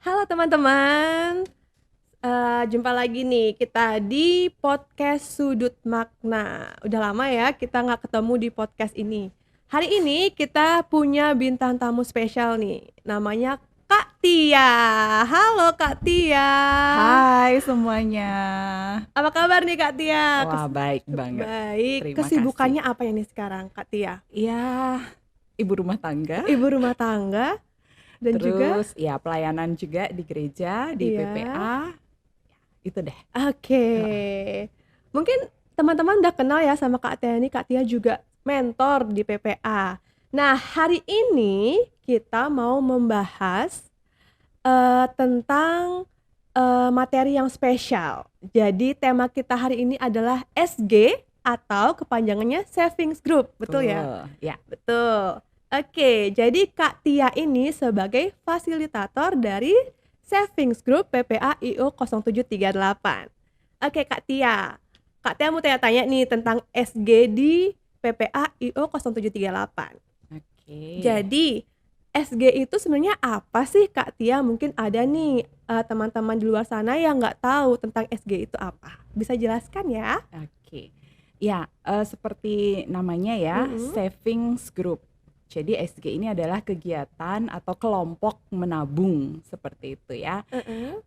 Halo teman-teman, jumpa lagi nih kita di podcast Sudut Makna. Udah lama ya kita nggak ketemu di podcast ini. Hari ini kita punya bintang tamu spesial nih, namanya Kak Tia. Halo Kak Tia. Hai semuanya. Apa kabar nih Kak Tia? Wah, baik banget. Baik, Terima kesibukannya kasih. apa ya nih sekarang Kak Tia? Ya, ibu rumah tangga, Ibu rumah tangga dan juga terus ya pelayanan juga di gereja, di iya. PPA. Itu deh. Oke. Heeh. Mungkin teman-teman udah kenal ya sama Kak Tia ini. Kak Tia juga mentor di PPA. Nah, hari ini kita mau membahas tentang materi yang spesial. Jadi tema kita hari ini adalah SG atau kepanjangannya Savings Group. Betul ya? Ya, Betul. Oke, jadi Kak Tia ini sebagai fasilitator dari Savings Group PPA IO 0738. Oke Kak Tia. Kak Tia mau tanya-tanya nih tentang SG di PPA IO 0738. oke. Jadi SG itu sebenarnya apa sih Kak Tia? Mungkin ada nih teman-teman di luar sana yang nggak tahu tentang SG itu apa. Bisa jelaskan ya? Oke. Ya, seperti namanya ya, Mm-mm. savings group. Jadi SG ini adalah kegiatan atau kelompok menabung seperti itu ya. Uh-uh.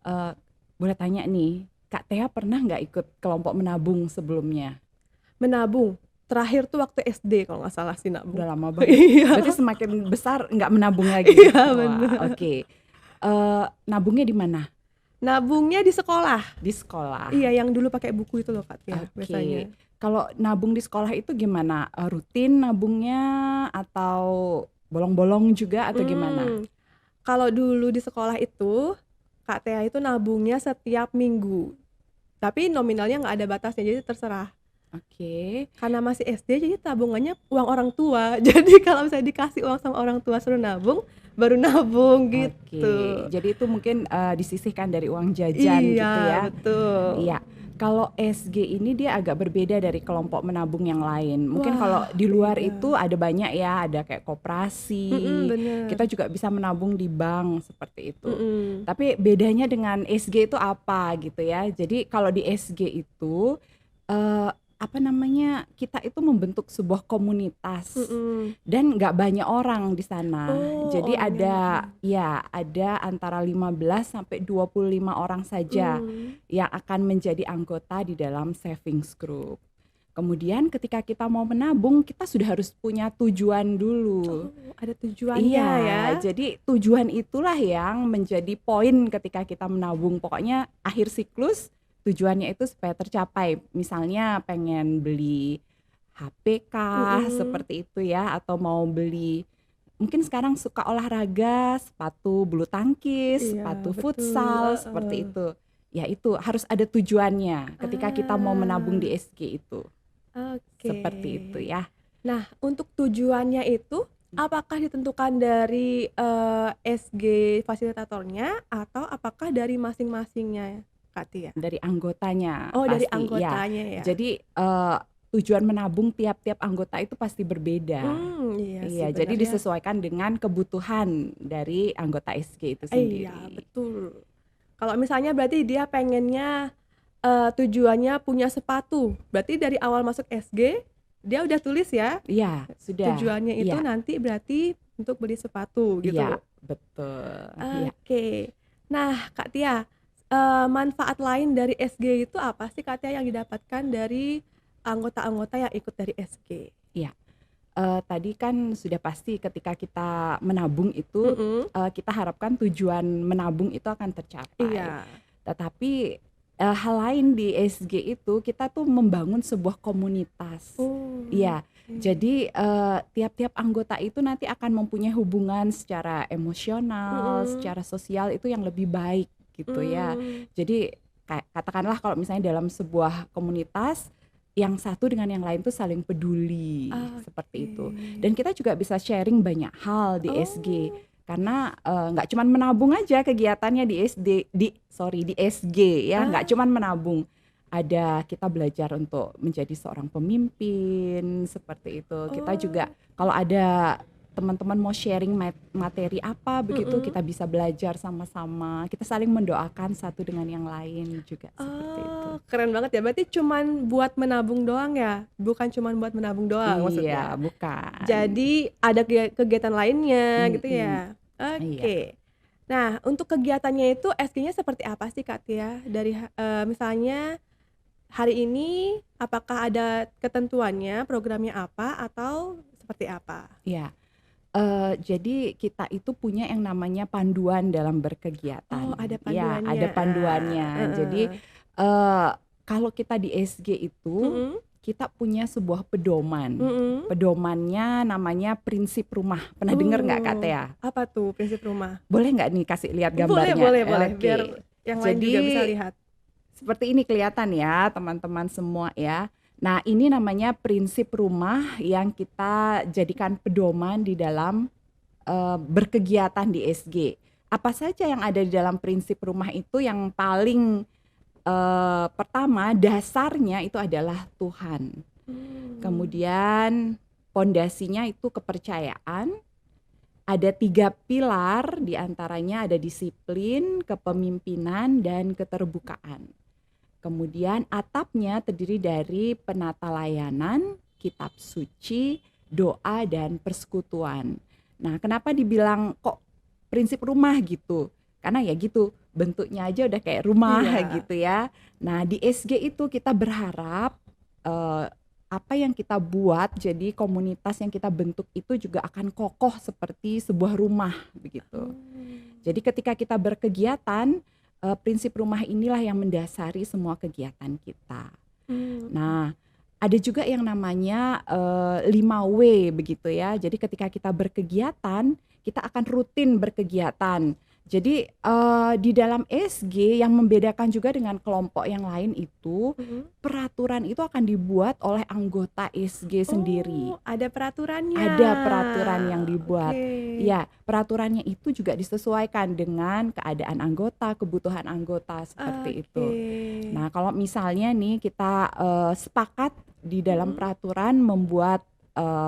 Boleh tanya nih, Kak Tea pernah nggak ikut kelompok menabung sebelumnya? Menabung. Terakhir tuh waktu SD kalau nggak salah sih nabung. Udah lama banget. Iya, Berarti semakin besar nggak menabung lagi. iya Wah, bener. oke. Nabungnya di mana? Nabungnya di sekolah. Di sekolah. Iya, yang dulu pakai buku itu loh Kak Tia biasanya. Oke. Kalau nabung di sekolah itu gimana? Rutin nabungnya atau bolong-bolong juga atau gimana? Hmm, kalau dulu di sekolah itu Kak Tia itu nabungnya setiap minggu. Tapi nominalnya nggak ada batasnya, jadi terserah. Oke. Karena masih SD, jadi tabungannya uang orang tua. Jadi kalau misalnya dikasih uang sama orang tua suruh nabung, baru nabung Oke. gitu. Jadi itu mungkin disisihkan dari uang jajan Iya, gitu ya. betul. Iya, kalau SG ini dia agak berbeda dari kelompok menabung yang lain. Mungkin kalau Wah, di luar beda. itu ada banyak ya, ada kayak koperasi. Bener. Kita juga bisa menabung di bank seperti itu. Mm-mm. Tapi bedanya dengan SG itu apa gitu ya? Jadi kalau di SG itu apa namanya? Kita itu membentuk sebuah komunitas Mm-mm. dan nggak banyak orang di sana. Oh, Jadi orangnya nggak ada banyak. ya ada antara 15 sampai 25 orang saja Hmm. yang akan menjadi anggota di dalam savings group. Kemudian ketika kita mau menabung, kita sudah harus punya tujuan dulu. Oh, ada tujuannya ya. Iya, jadi tujuan itulah yang menjadi poin ketika kita menabung. Pokoknya akhir siklus tujuannya itu supaya tercapai. Misalnya pengen beli HP kah, Mm-mm. seperti itu ya, atau mau beli mungkin sekarang suka olahraga, sepatu bulu tangkis, Iya, sepatu betul. futsal, seperti itu. Ya itu harus ada tujuannya ketika kita mau menabung Ah, di SG itu. oke. Seperti itu ya. Nah, untuk tujuannya itu apakah ditentukan dari SG fasilitatornya atau apakah dari masing-masingnya, Kak Tia? Dari anggotanya Oh, dari pasti ya. anggotanya ya. Jadi tujuan menabung tiap-tiap anggota itu pasti berbeda. Iya sih Iya, jadi benar ya. disesuaikan dengan kebutuhan dari anggota SG itu Iya, sendiri. betul. Kalau misalnya berarti dia pengennya tujuannya punya sepatu. Berarti dari awal masuk SG dia udah tulis ya Iya, sudah. tujuannya itu Iya, nanti berarti untuk beli sepatu iya, gitu. betul. Iya. Oke. Nah, Kak Tia, manfaat lain dari SG itu apa sih Kak Tia yang didapatkan dari anggota-anggota yang ikut dari SG? Iya. Tadi kan sudah pasti ketika kita menabung itu Mhm. kita harapkan tujuan menabung itu akan tercapai. Iya. Tetapi hal lain di SG itu kita tuh membangun sebuah komunitas. Oh, Iya. oke. Jadi tiap-tiap anggota itu nanti akan mempunyai hubungan secara emosional, Mhm. secara sosial itu yang lebih baik gitu ya. Mmm. Jadi kayak katakanlah kalau misalnya dalam sebuah komunitas yang satu dengan yang lain tuh saling peduli seperti Oke. itu. Dan kita juga bisa sharing banyak hal di SG Oh. karena nggak cuman menabung aja kegiatannya di di SG ya, nggak Ah. cuman menabung. Ada kita belajar untuk menjadi seorang pemimpin seperti itu. Kita juga Oh. kalau ada teman-teman mau sharing materi apa begitu, kita bisa belajar sama-sama, kita saling mendoakan satu dengan yang lain juga seperti itu. Oh, keren banget ya. Berarti cuman buat menabung doang ya? Bukan cuman buat menabung doang Iya, maksudnya? bukan. Jadi ada kegiatan lainnya gitu Mm-mm. ya? Iya. Oke. Nah, untuk kegiatannya itu SG-nya seperti apa sih Kak Tia? Dari misalnya hari ini apakah ada ketentuannya, programnya apa atau seperti apa? Iya. Jadi kita itu punya yang namanya panduan dalam berkegiatan. Oh, ada Ya, panduannya. ada panduannya. Jadi eh, kalau kita di SG itu Mm-mm, kita punya sebuah pedoman. mm-mm. Pedomannya namanya prinsip rumah. Pernah dengar nggak Kak Tea? Apa tuh prinsip rumah? Boleh nggak nih kasih lihat Boleh, gambarnya? boleh, boleh. Biar Oke. yang lain Jadi juga bisa lihat. seperti ini kelihatan ya teman-teman semua ya. Nah, ini namanya prinsip rumah yang kita jadikan pedoman di dalam berkegiatan di SG. Apa saja yang ada di dalam prinsip rumah itu? Yang paling pertama dasarnya itu adalah Tuhan. Kemudian pondasinya itu kepercayaan. Ada 3 pilar, diantaranya ada disiplin, kepemimpinan, dan keterbukaan. Kemudian atapnya terdiri dari penata layanan, kitab suci, doa, dan persekutuan. Nah, kenapa dibilang kok prinsip rumah gitu? Karena ya gitu, bentuknya aja udah kayak rumah gitu ya. Nah, di SG itu kita berharap apa yang kita buat, jadi komunitas yang kita bentuk itu juga akan kokoh seperti sebuah rumah begitu. Jadi ketika kita berkegiatan, prinsip rumah inilah yang mendasari semua kegiatan kita. Nah, ada juga yang namanya 5W begitu ya. Jadi ketika kita berkegiatan, kita akan rutin berkegiatan. Jadi di dalam SG yang membedakan juga dengan kelompok yang lain itu, peraturan itu akan dibuat oleh anggota SG sendiri. Ada peraturannya. Ada peraturan yang dibuat. Okay. Ya, peraturannya itu juga disesuaikan dengan keadaan anggota, kebutuhan anggota seperti itu. Nah, kalau misalnya nih kita sepakat di dalam peraturan membuat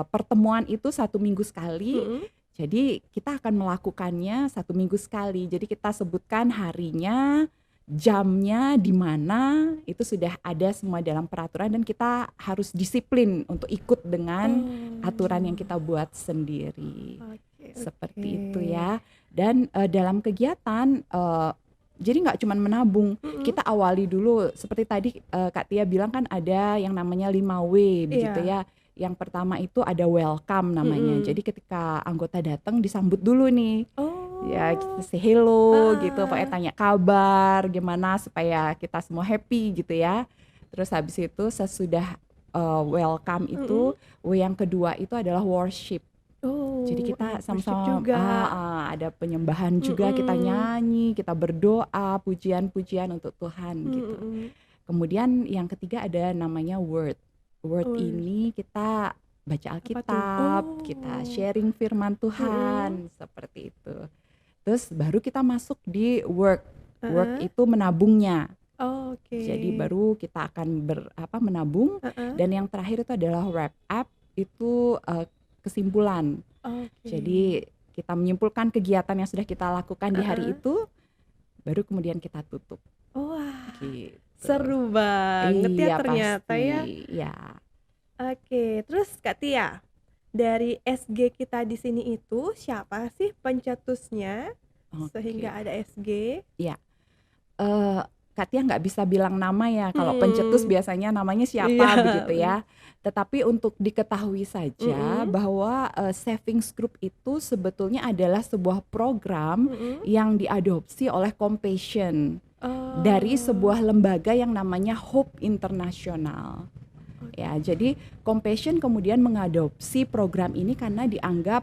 pertemuan itu 1 minggu sekali. Jadi kita akan melakukannya 1 minggu sekali. Jadi kita sebutkan harinya, jamnya, di mana, itu sudah ada semua dalam peraturan dan kita harus disiplin untuk ikut dengan aturan yang kita buat sendiri. Seperti itu ya. Dan dalam kegiatan jadi nggak cuma menabung, kita awali dulu seperti tadi Kak Tia bilang kan ada yang namanya 5W begitu ya. Yang pertama itu ada welcome namanya. Jadi ketika anggota datang disambut dulu nih. Ya kita say hello gitu, pokoknya tanya kabar gimana supaya kita semua happy gitu ya. Terus habis itu sesudah welcome itu, yang kedua itu adalah worship. Jadi kita sama-sama ada penyembahan juga, kita nyanyi, kita berdoa, pujian-pujian untuk Tuhan gitu. Kemudian yang ketiga ada namanya word ini kita baca Alkitab, kita sharing firman Tuhan, seperti itu. Terus baru kita masuk di work itu menabungnya. Jadi baru kita akan menabung. Dan yang terakhir itu adalah wrap up, itu kesimpulan. Jadi kita menyimpulkan kegiatan yang sudah kita lakukan di hari itu, baru kemudian kita tutup. Gitu. Seru banget ya ternyata pasti, ya. Oke, terus Kak Tia, dari SG kita di sini itu siapa sih pencetusnya sehingga ada SG? Ya, Kak Tia nggak bisa bilang nama ya. Kalau pencetus biasanya namanya siapa begitu ya. Tetapi untuk diketahui saja bahwa Savings Group itu sebetulnya adalah sebuah program yang diadopsi oleh Compassion. Dari sebuah lembaga yang namanya Hope International. Ya, jadi Compassion kemudian mengadopsi program ini karena dianggap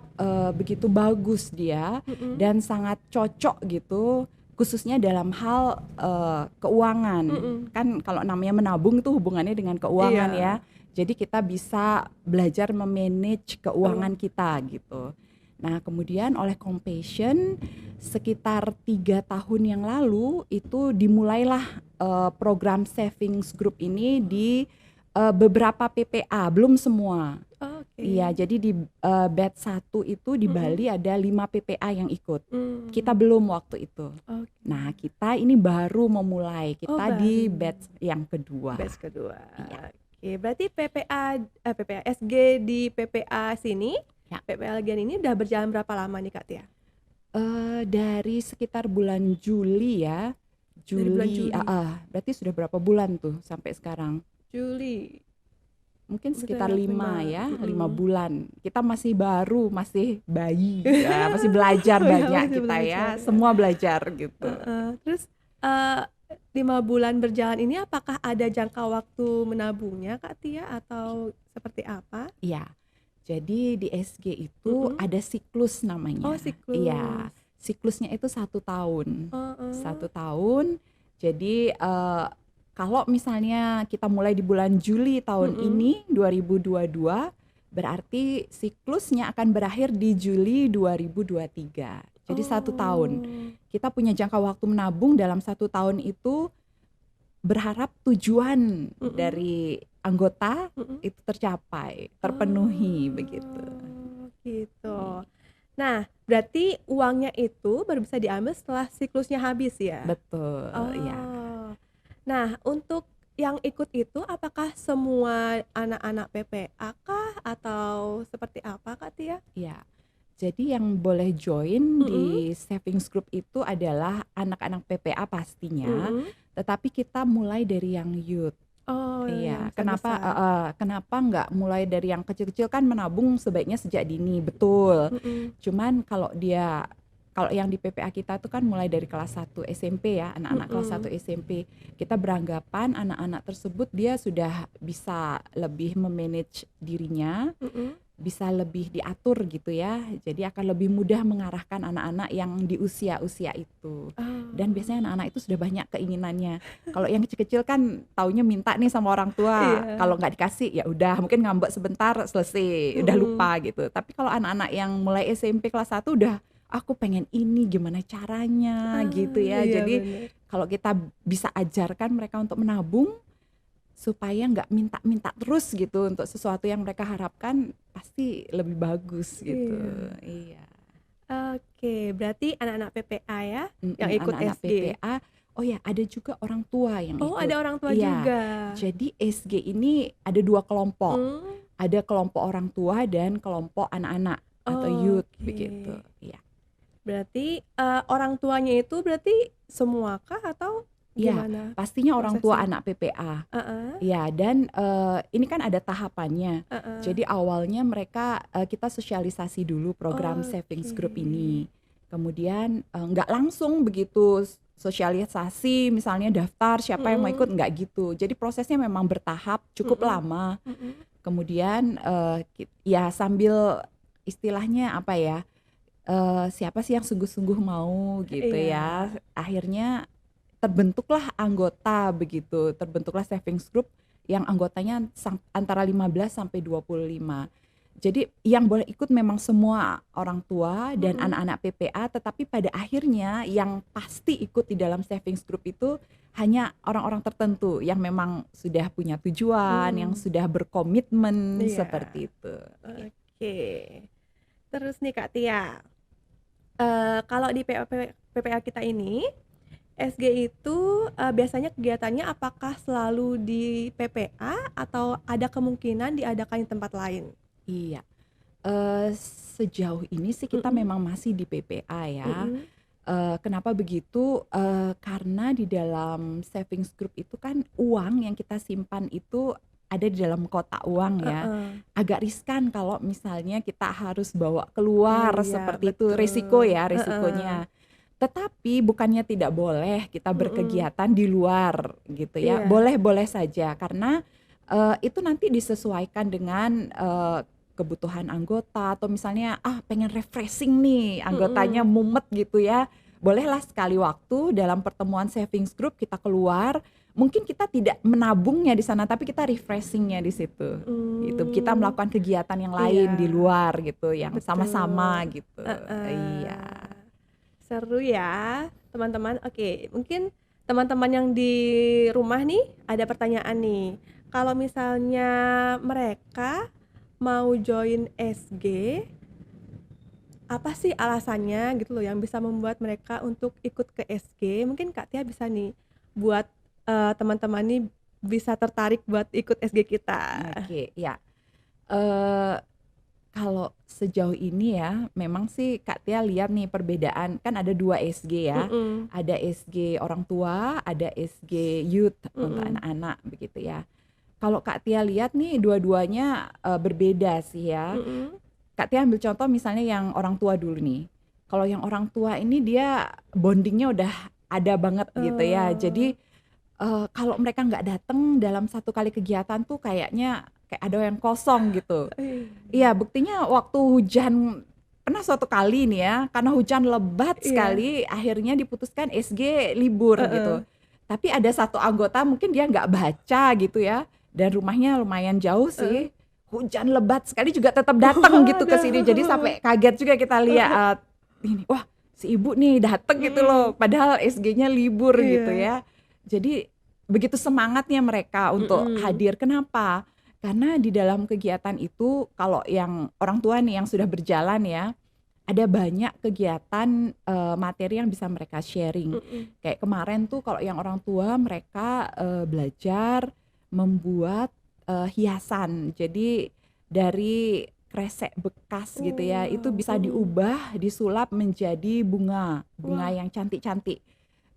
begitu bagus dia dan sangat cocok gitu, khususnya dalam hal keuangan. Kan kalau namanya menabung itu hubungannya dengan keuangan ya. Jadi kita bisa belajar memanage keuangan kita gitu. Nah, kemudian oleh Compassion sekitar 3 tahun yang lalu itu dimulailah program Savings Group ini di beberapa PPA, belum semua. Oke. Iya, jadi di batch 1 itu di Mm-mm. Bali ada 5 PPA yang ikut. Hmm. Kita belum waktu itu. Oke. Nah, kita ini baru memulai. Oh, Kita di baru. batch yang kedua. Batch kedua. Iya. Oke, berarti PPA SG di PPA sini, Ya. PPA Legian ini udah berjalan berapa lama nih Kak Tia? Dari sekitar bulan Juli ya. Dari bulan Juli. Berarti sudah berapa bulan tuh sampai sekarang? Juli. Mungkin Betul, sekitar 5 ya, Mm-mm. 5 bulan. Kita masih baru, masih bayi, ya, masih belajar Oh ya, banyak masih kita belajar ya. ya. Semua belajar gitu. Terus 5 bulan berjalan ini apakah ada jangka waktu menabungnya Kak Tia atau seperti apa? Iya. Jadi di SG itu Mm-mm. ada siklus namanya. Oh, siklus. Iya. Siklusnya itu 1 tahun. Uh-uh. 1 tahun. Jadi kalau misalnya kita mulai di bulan Juli tahun Mm-mm. ini 2022, berarti siklusnya akan berakhir di Juli 2023. Jadi 1 tahun. Kita punya jangka waktu menabung dalam 1 tahun itu, berharap tujuan Mm-mm. dari anggota Mm-mm. itu tercapai, terpenuhi begitu. Gitu. Nah, berarti uangnya itu baru bisa diambil setelah siklusnya habis ya? Betul, ya. Nah, untuk yang ikut itu apakah semua anak-anak PPA kah atau seperti apa Kak Tia? Iya. Jadi yang boleh join di savings group itu adalah anak-anak PPA pastinya, tetapi kita mulai dari yang youth. Oh, Iya. yang Kenapa nggak mulai dari yang kecil-kecil, kan menabung sebaiknya sejak dini, betul. Cuman kalau yang di PPA kita itu kan mulai dari kelas 1 SMP ya, anak-anak kelas 1 SMP. Kita beranggapan anak-anak tersebut dia sudah bisa lebih memanage dirinya, bisa lebih diatur gitu ya. Jadi akan lebih mudah mengarahkan anak-anak yang di usia-usia itu. Dan biasanya anak-anak itu sudah banyak keinginannya. Kalau yang kecil-kecil kan taunya minta nih sama orang tua. Iya. Kalau nggak dikasih ya udah, mungkin ngambek sebentar selesai, udah lupa gitu. Tapi kalau anak-anak yang mulai SMP kelas 1 udah, aku pengen ini, gimana caranya gitu ya. Iya, Jadi bener. kalau kita bisa ajarkan mereka untuk menabung supaya nggak minta-minta terus gitu untuk sesuatu yang mereka harapkan, pasti lebih bagus gitu. Iya. Oke, berarti anak-anak PPA ya yang Mm-mm, ikut anak-anak SG. PPA. Oh ya, ada juga orang tua yang Oh, ikut. ada orang tua Iya. juga. Jadi SG ini ada 2 kelompok. Ada kelompok orang tua dan kelompok anak-anak atau youth Oke. begitu. Iya. Berarti orang tuanya itu berarti semua kah atau Iya, gimana? pastinya orang tua prosesnya? anak PPA. Heeh, Ya, dan ini kan ada tahapannya. heeh. Jadi awalnya mereka kita sosialisasi dulu program savings group ini. Kemudian nggak langsung begitu sosialisasi, misalnya daftar siapa yang mau ikut, nggak gitu. Jadi prosesnya memang bertahap, cukup lama. Kemudian ya sambil istilahnya apa ya, siapa sih yang sungguh-sungguh mau gitu Iya. ya. Akhirnya terbentuklah anggota begitu, terbentuklah savings group yang anggotanya antara 15 sampai 25. Jadi yang boleh ikut memang semua orang tua dan anak-anak PPA, tetapi pada akhirnya yang pasti ikut di dalam savings group itu hanya orang-orang tertentu yang memang sudah punya tujuan, yang sudah berkomitmen, Iya. seperti itu. Oke. Terus nih Kak Tia, kalau di PPA kita ini, SG itu biasanya kegiatannya apakah selalu di PPA atau ada kemungkinan diadakan di tempat lain? Iya, sejauh ini sih kita memang masih di PPA ya. Kenapa begitu? Karena di dalam savings group itu kan uang yang kita simpan itu ada di dalam kotak uang ya. Agak riskan kalau misalnya kita harus bawa keluar seperti itu, risiko ya, risikonya. Tetapi bukannya tidak boleh kita berkegiatan di luar gitu ya. Iya. Boleh-boleh saja, karena itu nanti disesuaikan dengan kebutuhan anggota, atau misalnya pengen refreshing nih, anggotanya mumet gitu ya. Bolehlah sekali waktu dalam pertemuan savings group kita keluar. Mungkin kita tidak menabungnya di sana, tapi kita refreshingnya di situ. Gitu. Kita melakukan kegiatan yang lain di luar gitu, yang sama-sama gitu. Iya. Seru ya, teman-teman. Oke, mungkin teman-teman yang di rumah nih ada pertanyaan nih. kalau misalnya mereka mau join SG, apa sih alasannya gitu loh yang bisa membuat mereka untuk ikut ke SG? Mungkin Kak Tia bisa nih buat teman-teman nih bisa tertarik buat ikut SG kita. Oke, ya. Eh, Kalau sejauh ini ya, memang sih Kak Tia lihat nih perbedaan, kan ada 2 SG ya. Mm-mm. Ada SG orang tua, ada SG youth untuk Mm-mm. anak-anak begitu ya. Kalau Kak Tia lihat nih dua-duanya berbeda sih ya. Mm-mm. Kak Tia ambil contoh misalnya yang orang tua dulu nih. Kalau yang orang tua ini dia bondingnya udah ada banget gitu ya. Jadi kalau mereka nggak datang dalam satu kali kegiatan tuh kayaknya kayak ada yang kosong gitu. Iya, buktinya waktu hujan pernah suatu kali nih ya, karena hujan lebat Iya. sekali, akhirnya diputuskan SG libur gitu. Heeh. Tapi ada satu anggota mungkin dia nggak baca gitu ya, dan rumahnya lumayan jauh sih. Hujan lebat sekali juga tetap datang gitu ke sini. Jadi sampai kaget juga kita lihat ini, wah si ibu nih datang gitu loh, padahal SG-nya libur Iya. gitu ya. Jadi begitu semangatnya mereka untuk Mm-mm. hadir. Kenapa? Karena di dalam kegiatan itu kalau yang orang tua nih yang sudah berjalan ya, ada banyak kegiatan materi yang bisa mereka sharing. Mm-mm. Kayak kemarin tuh kalau yang orang tua mereka belajar membuat hiasan. Jadi dari kresek bekas gitu ya, itu bisa diubah, disulap menjadi bunga Wah. yang cantik-cantik.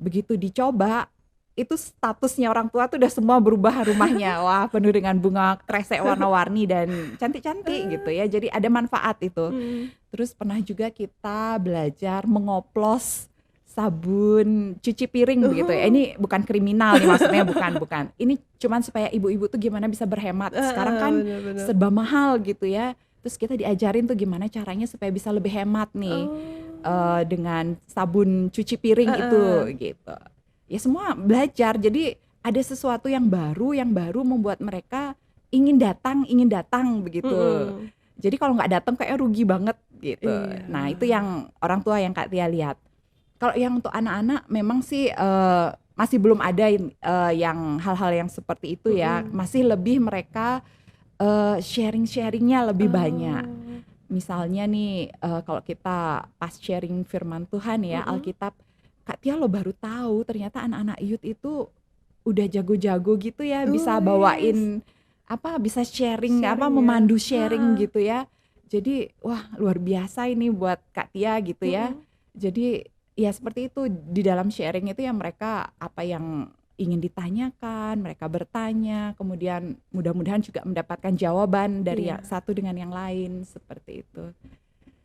Begitu dicoba, itu statusnya orang tua tuh udah semua berubah rumahnya. Wah, penuh dengan bunga kresek warna-warni dan cantik-cantik gitu ya. Jadi ada manfaat itu. Mm. Terus pernah juga kita belajar mengoplos sabun cuci piring begitu ya. Ini bukan kriminal nih maksudnya, bukan. Ini cuman supaya ibu-ibu tuh gimana bisa berhemat. Sekarang kan Bener-bener. serba mahal gitu ya. Terus kita diajarin tuh gimana caranya supaya bisa lebih hemat nih dengan sabun cuci piring itu gitu. Ya semua belajar, jadi ada sesuatu yang baru membuat mereka ingin datang begitu. Mm-mm. Jadi kalau nggak datang kayak rugi banget gitu. Iya. Nah itu yang orang tua yang Kak Tia lihat. Kalau yang untuk anak-anak memang sih masih belum ada yang hal-hal yang seperti itu ya. Masih lebih mereka sharing-sharingnya lebih banyak. Misalnya nih kalau kita pas sharing firman Tuhan ya, Alkitab, Kak Tia lo baru tahu ternyata anak-anak youth itu udah jago-jago gitu ya, bisa bawain bisa sharing memandu sharing gitu ya. Jadi wah luar biasa ini buat Kak Tia gitu ya. Jadi ya seperti itu, di dalam sharing itu ya mereka apa yang ingin ditanyakan, mereka bertanya, kemudian mudah-mudahan juga mendapatkan jawaban dari satu dengan yang lain seperti itu.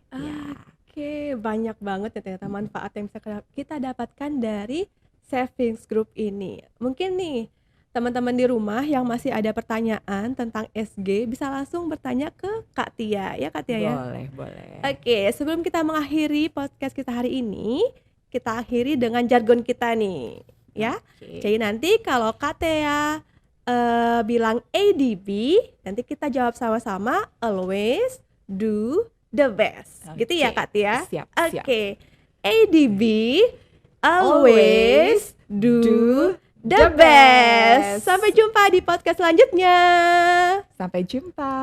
Ya. Oke, banyak banget ya ternyata manfaat yang bisa kita dapatkan dari savings group ini. Mungkin nih teman-teman di rumah yang masih ada pertanyaan tentang SG bisa langsung bertanya ke Kak Tia ya Kak Tia ya. Boleh. Oke, sebelum kita mengakhiri podcast kita hari ini, kita akhiri dengan jargon kita nih ya. Jadi nanti kalau Kak Tia bilang ADB, nanti kita jawab sama-sama always do the best. Gitu ya Kak Tia? Siap. Oke. ADB, always do the best. Sampai jumpa di podcast selanjutnya. Sampai jumpa.